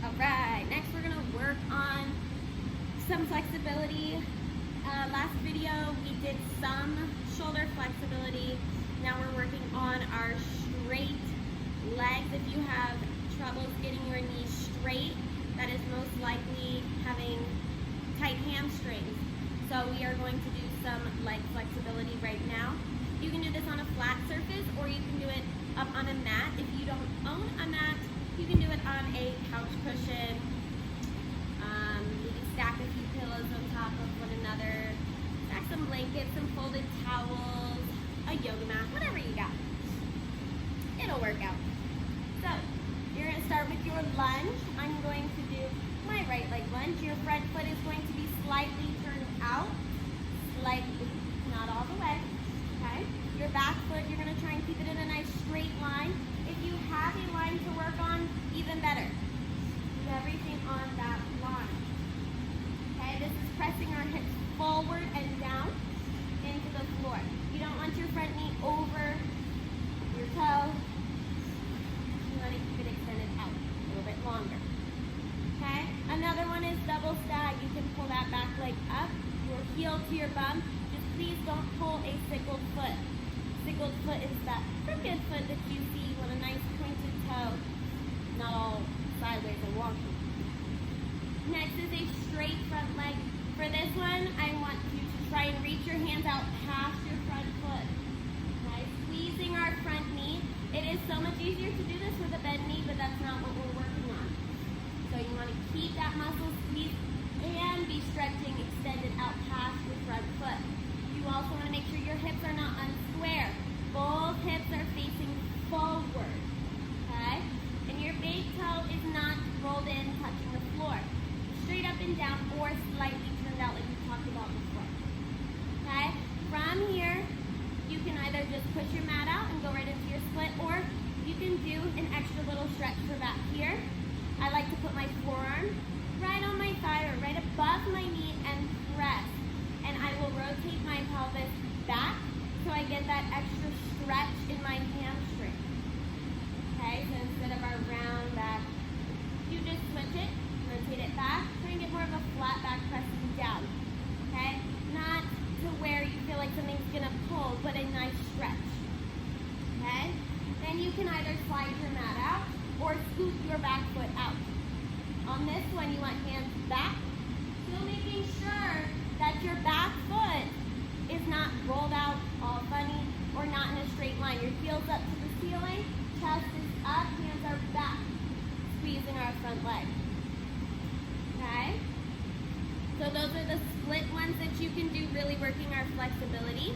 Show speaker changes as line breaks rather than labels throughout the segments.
All right, next we're gonna work on some flexibility. Last video we did some shoulder flexibility. Now we're working on our straight legs. If you have troubles getting your knees straight, that is most likely having tight hamstrings. So we are going to do some leg flexibility right now. You can do this on a flat surface or you can do it up on a mat. If you don't own a mat, you can do it on a couch cushion. You can stack a few pillows on top of one another, stack some blankets, some folded towels, a yoga mat, whatever you got. It'll work out. So, you're going to start with your lunge. I'm going to do my right leg lunge. Your front foot is going to be slightly turned out, slightly, not all the way. Okay? Your back foot, you're going to try and keep it in a nice straight line. If you have a line to work on, even better. Do everything on that line. Okay, this is pressing our hips forward and down into the floor. You don't want your front knee over your toe. You want to keep it extended out a little bit longer. Okay, another one is double stag. You can pull that back leg up, your heel to your bum. Just please don't pull a sickled foot. Sickled foot is that crooked foot that you see with a nice pointed toe, not all sideways and wonky. Next is a straight front leg. For this one, I want you to try and reach your hands out past your front foot. Okay, squeezing our front knee. It is so much easier to do this with a bent knee, but that's not what we're working on. So you want to keep that muscle squeezed and be stretching extended out past your front foot. You also want to make sure your hips are not unsquare. Both hips are facing forward, okay? And your big toe is not rolled in, touching the floor. Straight up and down or slightly turned out like we talked about before, okay? From here, you can either just push your mat out and go right into your split, or you can do an extra little stretch for back here. I like to put my forearm right on my thigh or right above my knee and press. And I will rotate my pelvis back so I get that extra stretch in my hamstring. Okay, so instead of our round back, you just switch it, rotate it back, try and get more of a flat back pressing down. Okay, not to where you feel like something's gonna pull, but a nice stretch. Okay, then you can either slide your mat out or scoot your back foot out. On this one, you want hands back, still making sure that your back foot is not rolled out all funny or not in a straight line. Your heel's up to the ceiling, chest is up, hands are back, squeezing our front leg. Okay? So those are the split ones that you can do, really working our flexibility.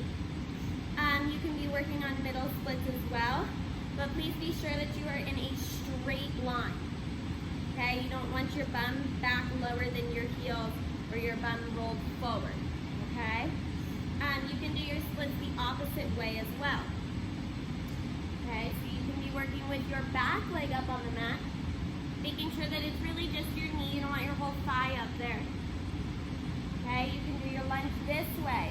You can be working on middle splits as well, but please be sure that you are in a straight line. Okay? You don't want your bum back lower than your heels or your bum rolled forward, okay? You can do your splits the opposite way as well. Okay, so you can be working with your back leg up on the mat, making sure that it's really just your knee. You don't want your whole thigh up there. Okay, you can do your lunge this way.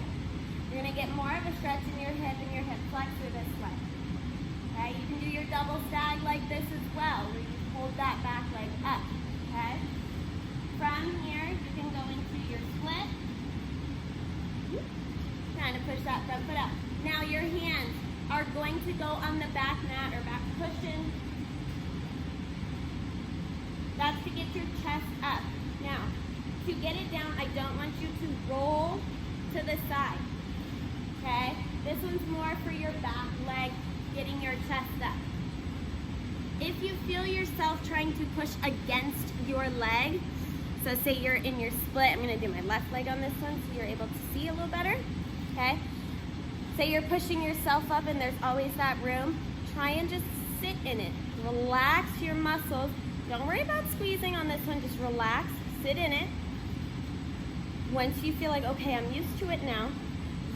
You're gonna get more of a stretch in your hip and your hip flexor this way. Okay, you can do your double stag like this as well, where you hold that back leg up, okay? From here, you can go into your split. Trying to push that front foot up. Now your hands are going to go on the back mat or back cushion. That's to get your chest up. Now, to get it down, I don't want you to roll to the side. Okay? This one's more for your back leg, getting your chest up. If you feel yourself trying to push against your leg, so say you're in your split, I'm going to do my left leg on this one so you're able to see a little better. Okay? Say you're pushing yourself up and there's always that room. Try and just sit in it. Relax your muscles. Don't worry about squeezing on this one. Just relax. Sit in it. Once you feel like, okay, I'm used to it now,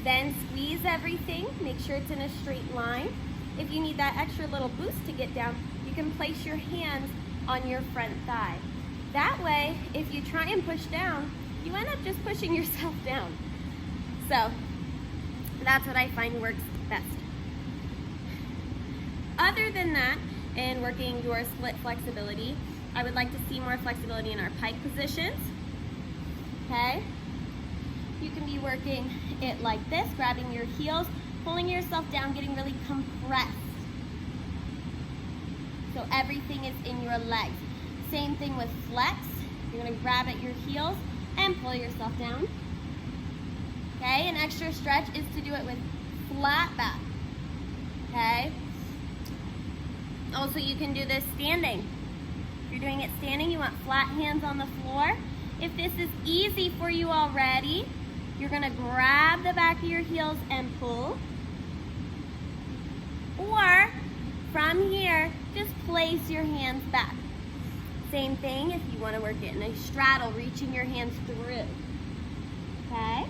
then squeeze everything. Make sure it's in a straight line. If you need that extra little boost to get down, you can place your hands on your front thigh. That way, if you try and push down, you end up just pushing yourself down. So, that's what I find works best. Other than that, in working your split flexibility, I would like to see more flexibility in our pike positions. Okay? You can be working it like this, grabbing your heels, pulling yourself down, getting really compressed. So everything is in your legs. Same thing with flex. You're gonna grab at your heels and pull yourself down. Okay, an extra stretch is to do it with flat back. Okay? Also, you can do this standing. If you're doing it standing, you want flat hands on the floor. If this is easy for you already, you're gonna grab the back of your heels and pull. Or, from here, just place your hands back. Same thing if you wanna work it in a straddle, reaching your hands through. Okay?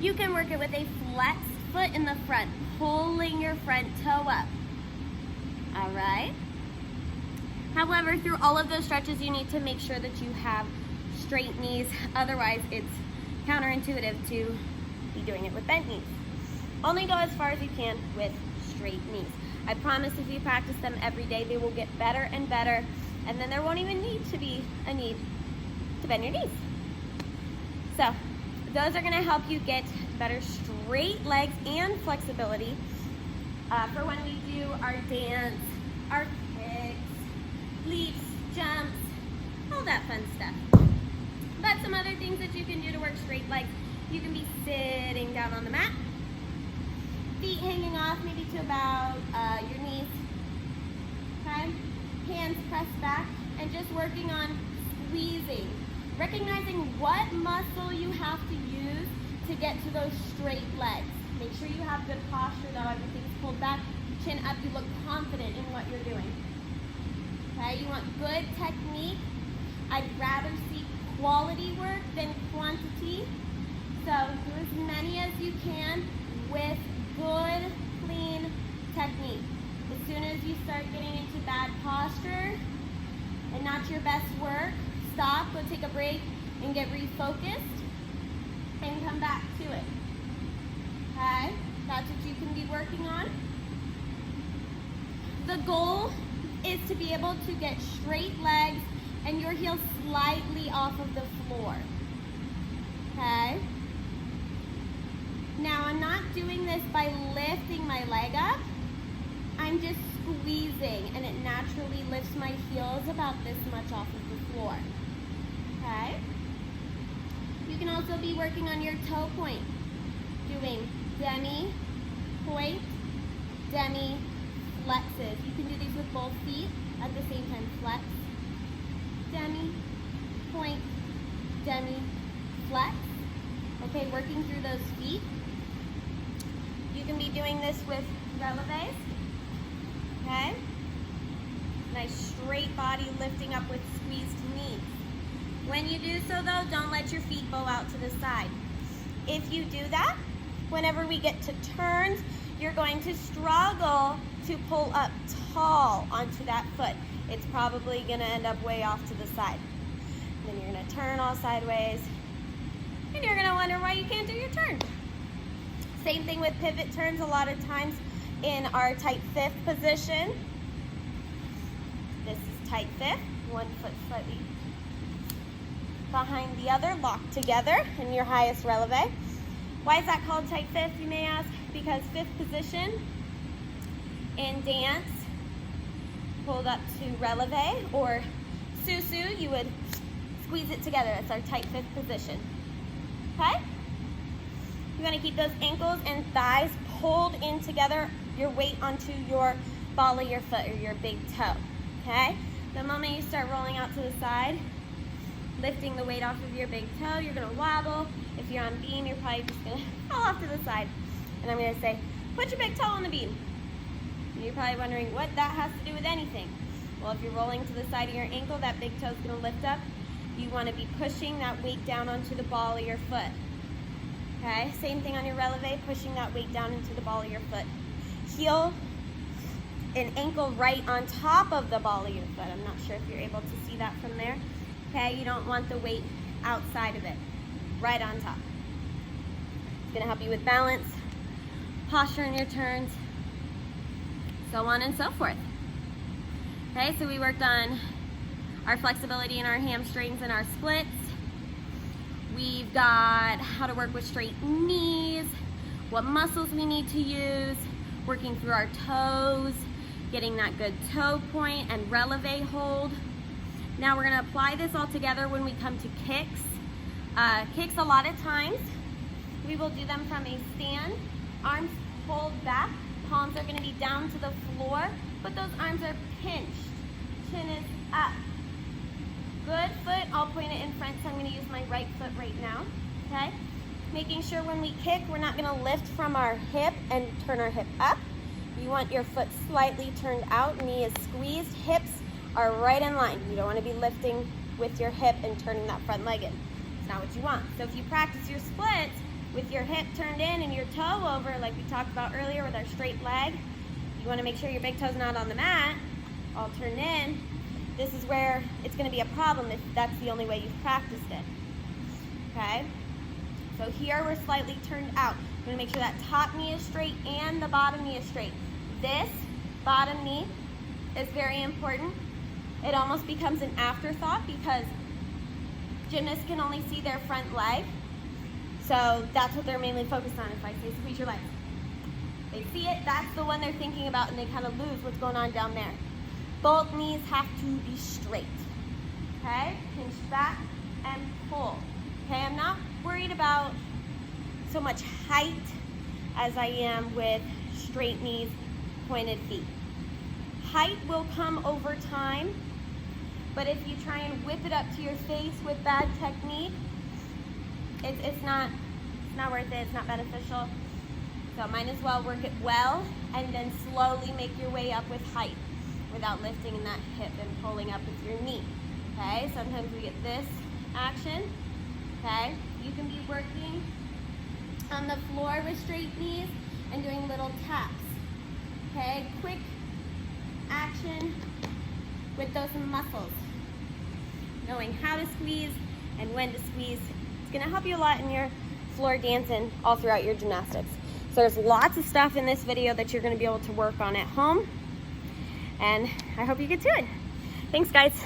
You can work it with a flexed foot in the front, pulling your front toe up. All right? However, through all of those stretches, you need to make sure that you have straight knees. Otherwise, it's counterintuitive to be doing it with bent knees. Only go as far as you can with straight knees. I promise if you practice them every day, they will get better and better, and then there won't even need to be a need to bend your knees. So, those are gonna help you get better straight legs and flexibility for when we do our dance, our kicks, leaps, jumps, all that fun stuff. But some other things that you can do to work straight legs, you can be sitting down on the mat, feet hanging off maybe to about your knees, okay? Hands pressed back, and just working on squeezing. Recognizing what muscle you have to use to get to those straight legs. Make sure you have good posture though, everything's pulled back, chin up, you look confident in what you're doing. Okay, you want good technique. I'd rather see quality work than quantity. So do as many as you can with good, clean technique. As soon as you start getting into bad posture and not your best work, stop, go take a break, and get refocused, and come back to it. Okay? That's what you can be working on. The goal is to be able to get straight legs and your heels slightly off of the floor. Okay? Now, I'm not doing this by lifting my leg up. I'm just squeezing, and it naturally lifts my heels about this much off of the floor. Okay? You can also be working on your toe point, doing demi point, demi flexes. You can do these with both feet at the same time. Flex, demi, point, demi, flex. Okay, working through those feet. You can be doing this with releves. Okay? Nice straight body lifting up with squeezed knees. When you do so though, don't let your feet bow out to the side. If you do that, whenever we get to turns, you're going to struggle to pull up tall onto that foot. It's probably gonna end up way off to the side. And then you're gonna turn all sideways, and you're gonna wonder why you can't do your turn. Same thing with pivot turns a lot of times in our tight fifth position. This is tight fifth, one foot slightly behind the other, locked together in your highest releve. Why is that called tight fifth, you may ask? Because fifth position in dance, pulled up to releve, or susu, you would squeeze it together. It's our tight fifth position. Okay? You want to keep those ankles and thighs pulled in together, your weight onto your ball of your foot or your big toe. Okay? The moment you start rolling out to the side, lifting the weight off of your big toe, you're going to wobble. If you're on beam, you're probably just going to fall off to the side. And I'm going to say, put your big toe on the beam. And you're probably wondering what that has to do with anything. Well, if you're rolling to the side of your ankle, that big toe is going to lift up. You want to be pushing that weight down onto the ball of your foot. Okay, same thing on your releve, pushing that weight down into the ball of your foot. Heel and ankle right on top of the ball of your foot. I'm not sure if you're able to see that from there. Okay, you don't want the weight outside of it, right on top. It's gonna help you with balance, posture in your turns, so on and so forth. Okay, so we worked on our flexibility in our hamstrings and our splits. We've got how to work with straight knees, what muscles we need to use, working through our toes, getting that good toe point and releve hold. Now we're gonna apply this all together when we come to kicks. Kicks, a lot of times, we will do them from a stand, arms pulled back, palms are gonna be down to the floor, but those arms are pinched, chin is up. Good foot, I'll point it in front, so I'm gonna use my right foot right now, okay? Making sure when we kick, we're not gonna lift from our hip and turn our hip up. You want your foot slightly turned out, knee is squeezed, hips are right in line. You don't want to be lifting with your hip and turning that front leg in. It's not what you want. So if you practice your splits with your hip turned in and your toe over, like we talked about earlier with our straight leg, you want to make sure your big toe's not on the mat, all turned in. This is where it's going to be a problem if that's the only way you've practiced it. Okay? So here we're slightly turned out. I'm going to make sure that top knee is straight and the bottom knee is straight. This bottom knee is very important. It almost becomes an afterthought because gymnasts can only see their front leg. So that's what they're mainly focused on. If I say squeeze your legs, they see it, that's the one they're thinking about, and they kind of lose what's going on down there. Both knees have to be straight. Okay? Pinch back and pull. Okay, I'm not worried about so much height as I am with straight knees, pointed feet. Height will come over time, but if you try and whip it up to your face with bad technique, it's not worth it, it's not beneficial. So might as well work it well and then slowly make your way up with height without lifting in that hip and pulling up with your knee. Okay, sometimes we get this action. Okay, you can be working on the floor with straight knees and doing little taps. Okay, quick action with those muscles. Knowing how to squeeze and when to squeeze. It's gonna help you a lot in your floor dancing all throughout your gymnastics. So there's lots of stuff in this video that you're gonna be able to work on at home. And I hope you get to it. Thanks, guys.